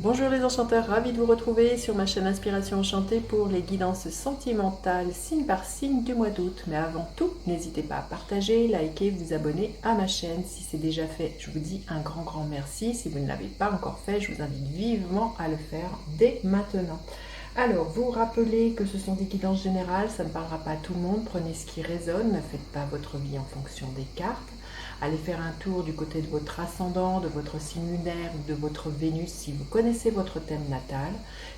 Bonjour les enchanteurs, ravi de vous retrouver sur ma chaîne Inspiration Enchantée pour les guidances sentimentales signe par signe du mois d'août. Mais avant tout, n'hésitez pas à partager, liker, vous abonner à ma chaîne. Si c'est déjà fait, je vous dis un grand merci. Si vous ne l'avez pas encore fait, je vous invite vivement à le faire dès maintenant. Alors, vous rappelez que ce sont des guidances générales, ça ne parlera pas à tout le monde. Prenez ce qui résonne, ne faites pas votre vie en fonction des cartes. Allez faire un tour du côté de votre ascendant, de votre signe lunaire ou de votre Vénus si vous connaissez votre thème natal.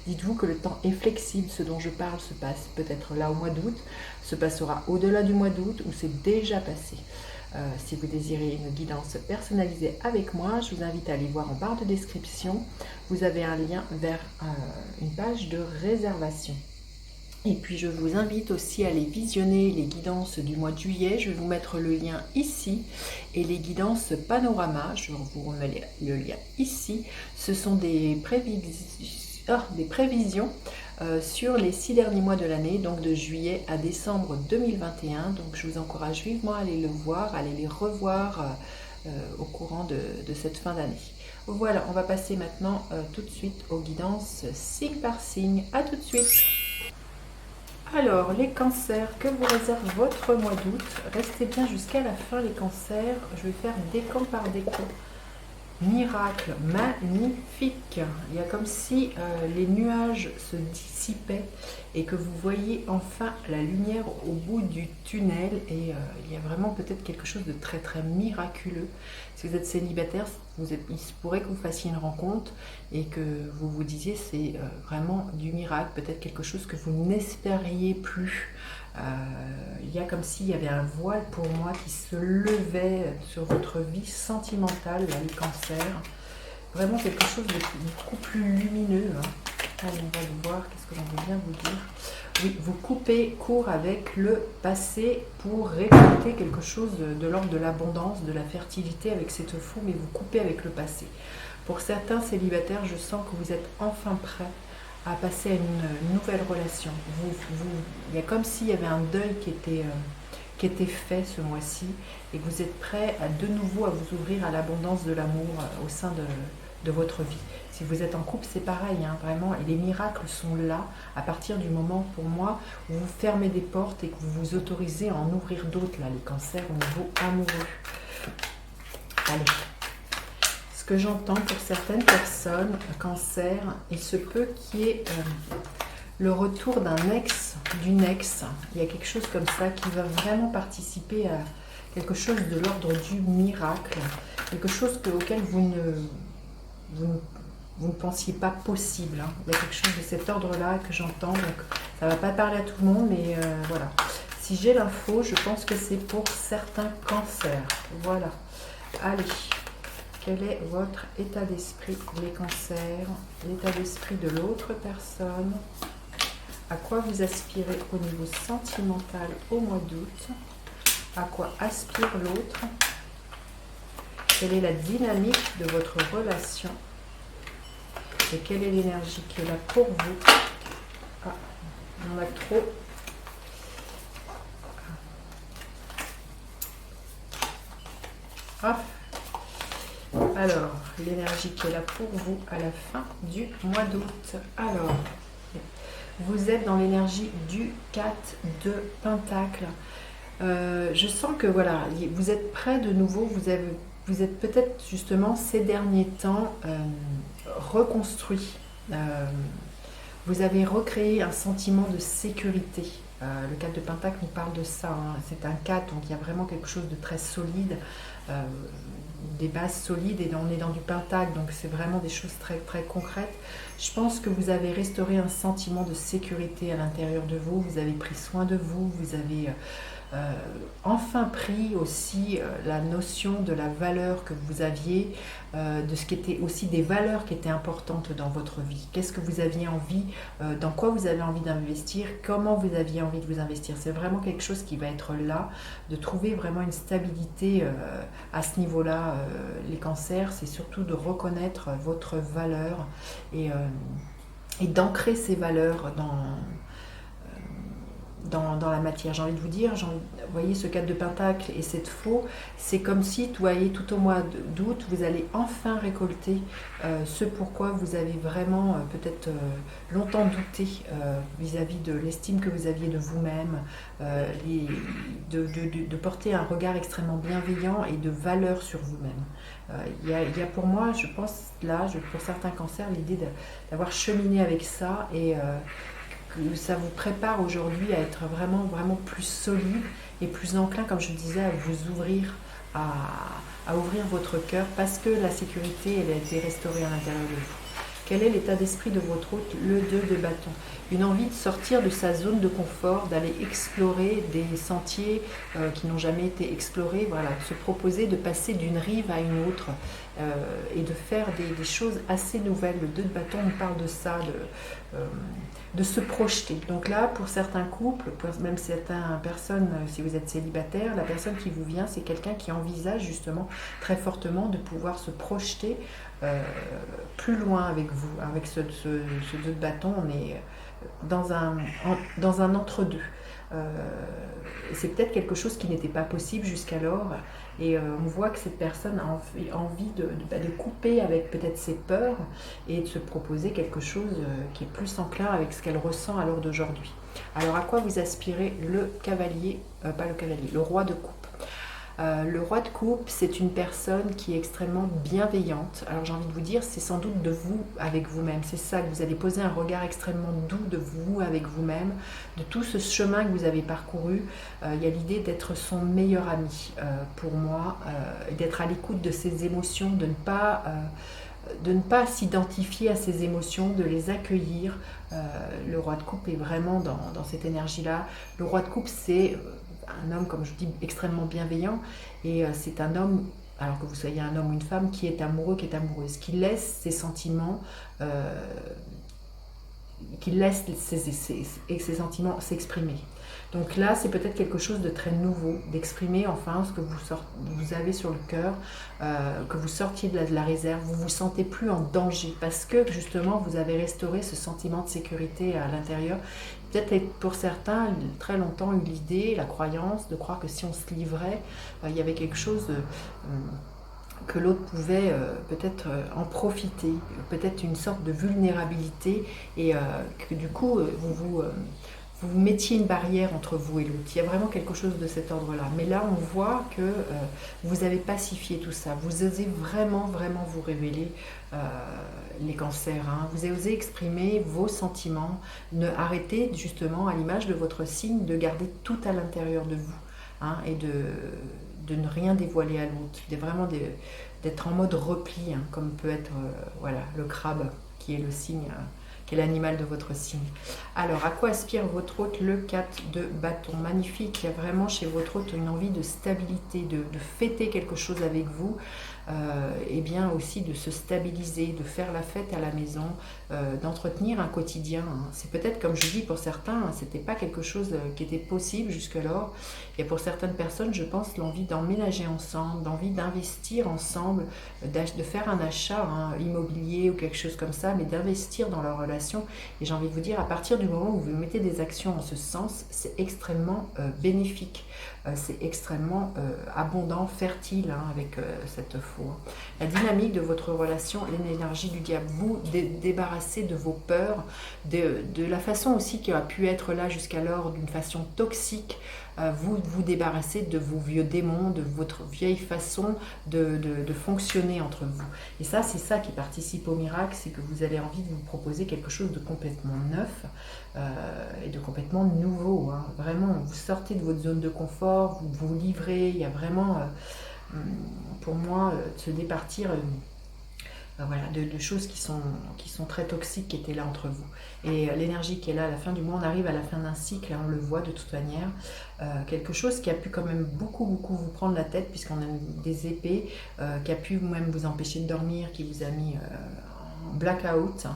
Dites-vous que le temps est flexible, ce dont je parle se passe peut-être là au mois d'août, se passera au-delà du mois d'août ou c'est déjà passé. Si vous désirez une guidance personnalisée avec moi, je vous invite à aller voir en barre de description. Vous avez un lien vers une page de réservation. Et puis je vous invite aussi à aller visionner les guidances du mois de juillet. Je vais vous mettre le lien ici. Et les guidances panorama, je vous remets le lien ici. Ce sont des prévisions sur les 6 derniers mois de l'année, donc de juillet à décembre 2021. Donc je vous encourage vivement à aller le voir, à aller les revoir au courant de cette fin d'année. Voilà, on va passer maintenant tout de suite aux guidances signe par signe. À tout de suite. Alors, les cancers, que vous réserve votre mois d'août? Restez bien jusqu'à la fin les cancers. Je vais faire décan par décan. Miracle, magnifique. Il y a comme si les nuages se dissipaient et que vous voyez enfin la lumière au bout du tunnel. Et il y a vraiment peut-être quelque chose de très miraculeux. Si vous êtes célibataire, il se pourrait que vous fassiez une rencontre et que vous vous disiez c'est vraiment du miracle, peut-être quelque chose que vous n'espériez plus. Il y a comme s'il y avait un voile pour moi qui se levait sur votre vie sentimentale, là, les cancers. Vraiment quelque chose de beaucoup plus lumineux. Hein. Allez, on va le voir, qu'est-ce que j'en veux bien vous dire. Oui, vous coupez court avec le passé pour récolter quelque chose de l'ordre de l'abondance, de la fertilité avec cette fou, mais vous coupez avec le passé. Pour certains célibataires, je sens que vous êtes enfin prêts à passer à une nouvelle relation. Il y a comme s'il y avait un deuil qui était fait ce mois-ci et que vous êtes prêts à de nouveau à vous ouvrir à l'abondance de l'amour au sein de votre vie. Si vous êtes en couple, c'est pareil, hein, vraiment, et les miracles sont là à partir du moment, pour moi, où vous fermez des portes et que vous vous autorisez à en ouvrir d'autres, là, les cancers au niveau amoureux. Allez. Ce que j'entends pour certaines personnes, cancer, il se peut qu'il y ait le retour d'un ex, d'une ex. Il y a quelque chose comme ça qui va vraiment participer à quelque chose de l'ordre du miracle, quelque chose auquel vous ne pensiez pas possible. Hein. Il y a quelque chose de cet ordre-là que j'entends, donc ça ne va pas parler à tout le monde, mais voilà. Si j'ai l'info, je pense que c'est pour certains cancers. Voilà. Allez. Quel est votre état d'esprit, les cancers, l'état d'esprit de l'autre personne? À quoi vous aspirez au niveau sentimental au mois d'août? À quoi aspire l'autre? Quelle est la dynamique de votre relation? Et quelle est l'énergie qui est là pour vous? Ah, on en a trop. Ah. Alors, l'énergie qui est là pour vous à la fin du mois d'août. Alors, vous êtes dans l'énergie du 4 de Pentacle. Je sens que voilà, vous êtes prêt de nouveau, vous êtes peut-être justement ces derniers temps reconstruit. Vous avez recréé un sentiment de sécurité. Le 4 de Pentacle nous parle de ça. Hein. C'est un 4, donc il y a vraiment quelque chose de très solide. Des bases solides et on est dans du pentacle, donc c'est vraiment des choses très concrètes. Je pense que vous avez restauré un sentiment de sécurité à l'intérieur de vous, vous avez pris soin de vous, vous avez enfin pris aussi la notion de la valeur que vous aviez, de ce qui était aussi des valeurs qui étaient importantes dans votre vie. Qu'est-ce que vous aviez envie, dans quoi vous avez envie d'investir, comment vous aviez envie de vous investir. C'est vraiment quelque chose qui va être là, de trouver vraiment une stabilité à ce niveau-là. Les cancers, c'est surtout de reconnaître votre valeur et d'ancrer ces valeurs dans la matière. J'ai envie de vous dire, vous voyez ce 4 de Pentacle et cette faux, c'est comme si, vous voyez, tout au mois d'août, vous allez enfin récolter ce pourquoi vous avez vraiment peut-être longtemps douté vis-à-vis de l'estime que vous aviez de vous-même, de porter un regard extrêmement bienveillant et de valeur sur vous-même. Il y a pour moi, je pense, là, pour certains cancers, l'idée d'avoir cheminé avec ça et que ça vous prépare aujourd'hui à être vraiment, vraiment plus solide et plus enclin, comme je disais, à vous ouvrir, à ouvrir votre cœur parce que la sécurité, elle a été restaurée à l'intérieur de vous. Quel est l'état d'esprit de votre hôte? Le 2 de bâton. Une envie de sortir de sa zone de confort, d'aller explorer des sentiers qui n'ont jamais été explorés, voilà, de se proposer de passer d'une rive à une autre et de faire des choses assez nouvelles. Le 2 de bâton, on parle de ça, de se projeter. Donc là, pour certains couples, pour même certaines personnes, si vous êtes célibataire, la personne qui vous vient, c'est quelqu'un qui envisage justement très fortement de pouvoir se projeter plus loin avec vous. Avec ce 2 de bâton, on est dans un entre-deux. C'est peut-être quelque chose qui n'était pas possible jusqu'alors et on voit que cette personne a envie de couper avec peut-être ses peurs et de se proposer quelque chose qui est plus enclin avec ce qu'elle ressent à l'heure d'aujourd'hui. Alors à quoi vous aspirez? Le cavalier, pas le cavalier, le roi de coupe. Le roi de coupe, c'est une personne qui est extrêmement bienveillante. Alors j'ai envie de vous dire, c'est sans doute de vous avec vous-même. C'est ça, que vous allez poser un regard extrêmement doux de vous avec vous-même, de tout ce chemin que vous avez parcouru. Il y a l'idée d'être son meilleur ami pour moi, d'être à l'écoute de ses émotions, de ne pas s'identifier à ses émotions, de les accueillir. Le roi de coupe est vraiment dans cette énergie-là. Le roi de coupe, c'est un homme, comme je dis, extrêmement bienveillant et c'est un homme, alors que vous soyez un homme ou une femme, qui est amoureux, qui est amoureuse, qui laisse ses sentiments ses sentiments s'exprimer. Donc là, c'est peut-être quelque chose de très nouveau, d'exprimer enfin ce que vous avez sur le cœur, que vous sortiez de la réserve, vous ne vous sentez plus en danger parce que justement, vous avez restauré ce sentiment de sécurité à l'intérieur. Peut-être pour certains, très longtemps, eu l'idée, la croyance de croire que si on se livrait, il y avait quelque chose que l'autre pouvait peut-être en profiter, peut-être une sorte de vulnérabilité et que du coup, vous mettiez une barrière entre vous et l'autre. Il y a vraiment quelque chose de cet ordre-là. Mais là, on voit que vous avez pacifié tout ça. Vous osez vraiment, vraiment vous révéler les cancers. Hein. Vous avez osé exprimer vos sentiments. Arrêtez justement, à l'image de votre signe, de garder tout à l'intérieur de vous. Hein, et de ne rien dévoiler à l'autre. Vraiment d'être en mode repli, hein, comme peut être voilà, le crabe, qui est le signe... qui est l'animal de votre signe. Alors, à quoi aspire votre hôte? Le 4 de bâton. Magnifique, il y a vraiment chez votre hôte une envie de stabilité, de fêter quelque chose avec vous, et bien aussi de se stabiliser, de faire la fête à la maison, d'entretenir un quotidien. Hein. C'est peut-être, comme je dis, pour certains, hein, c'était pas quelque chose qui était possible jusqu'alors. Et pour certaines personnes, je pense, l'envie d'emménager ensemble, d'envie d'investir ensemble, de faire un achat immobilier ou quelque chose comme ça, mais d'investir dans leur relation. Et j'ai envie de vous dire, à partir du moment où vous mettez des actions en ce sens, c'est extrêmement bénéfique. C'est extrêmement abondant, fertile avec cette faux. La dynamique de votre relation, l'énergie du diable, vous débarrasser de vos peurs, de la façon aussi qui a pu être là jusqu'alors d'une façon toxique, vous débarrasser de vos vieux démons, de votre vieille façon de fonctionner entre vous. Et ça, c'est ça qui participe au miracle, c'est que vous avez envie de vous proposer quelque chose de complètement neuf et de complètement nouveau. Hein. Vraiment, vous sortez de votre zone de confort, vous vous livrez, il y a vraiment, pour moi, de se départir... voilà, de choses qui sont très toxiques qui étaient là entre vous. Et l'énergie qui est là à la fin du mois, on arrive à la fin d'un cycle, et on le voit de toute manière, quelque chose qui a pu quand même beaucoup vous prendre la tête, puisqu'on a des épées, qui a pu même vous empêcher de dormir, qui vous a mis en blackout.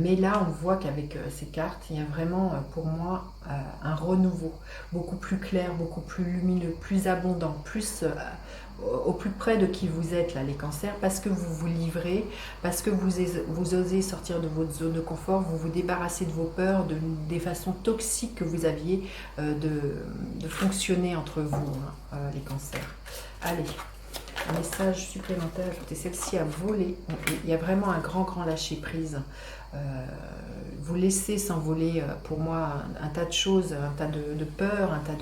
Mais là, on voit qu'avec ces cartes, il y a vraiment, pour moi, un renouveau, beaucoup plus clair, beaucoup plus lumineux, plus abondant, plus au plus près de qui vous êtes là les cancers, parce que vous vous livrez, parce que vous osez sortir de votre zone de confort, vous vous débarrassez de vos peurs, des façons toxiques que vous aviez de fonctionner entre vous, les cancers. Allez, un message supplémentaire, ajoutez celle-ci à voler. Il y a vraiment un grand lâcher prise. Vous laissez s'envoler pour moi un tas de choses, un tas de peurs, un tas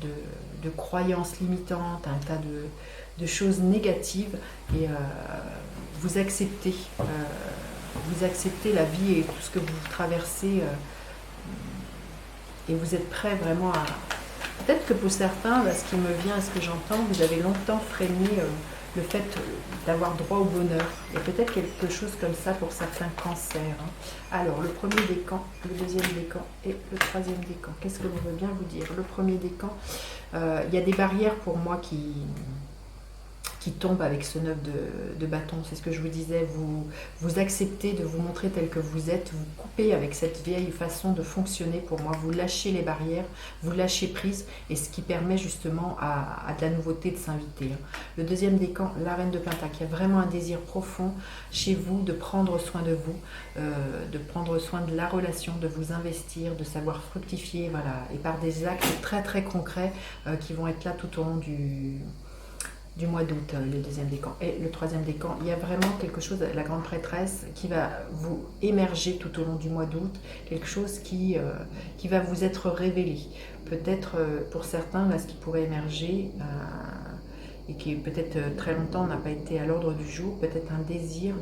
de croyances limitantes, un tas de choses négatives, et vous acceptez la vie et tout ce que vous traversez, et vous êtes prêt vraiment à... Peut-être que pour certains, ce qui me vient, ce que j'entends, vous avez longtemps freiné le fait d'avoir droit au bonheur. Il y a peut-être quelque chose comme ça pour certains cancers. Alors, le premier décan, le deuxième décan et le troisième décan. Qu'est-ce que vous voulez bien vous dire? Le premier décan, il y a des barrières pour moi qui tombe avec ce 9 de bâton. C'est ce que je vous disais, vous acceptez de vous montrer tel que vous êtes, vous coupez avec cette vieille façon de fonctionner pour moi, vous lâchez les barrières, vous lâchez prise, et ce qui permet justement à de la nouveauté de s'inviter. Le deuxième décan, la reine de Pentacle, il y a vraiment un désir profond chez vous de prendre soin de vous, de prendre soin de la relation, de vous investir, de savoir fructifier, voilà, et par des actes très concrets qui vont être là tout au long du mois d'août, le deuxième décan. Et le troisième décan, il y a vraiment quelque chose, la grande prêtresse, qui va vous émerger tout au long du mois d'août, quelque chose qui va vous être révélé. Peut-être pour certains, là, ce qui pourrait émerger, et qui peut-être très longtemps n'a pas été à l'ordre du jour, peut-être un désir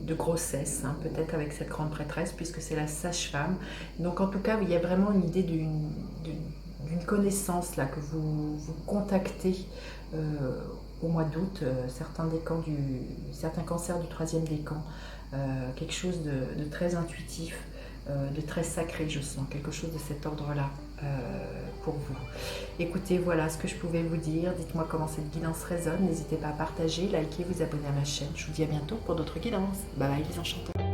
de grossesse, peut-être avec cette grande prêtresse, puisque c'est la sage-femme. Donc en tout cas, il y a vraiment une idée d'une connaissance là que vous contactez au mois d'août, certains cancers du troisième décan, quelque chose de très intuitif, de très sacré, je sens, quelque chose de cet ordre-là pour vous. Écoutez, voilà ce que je pouvais vous dire. Dites-moi comment cette guidance résonne. N'hésitez pas à partager, liker, vous abonner à ma chaîne. Je vous dis à bientôt pour d'autres guidances. Bye bye les enchanteurs.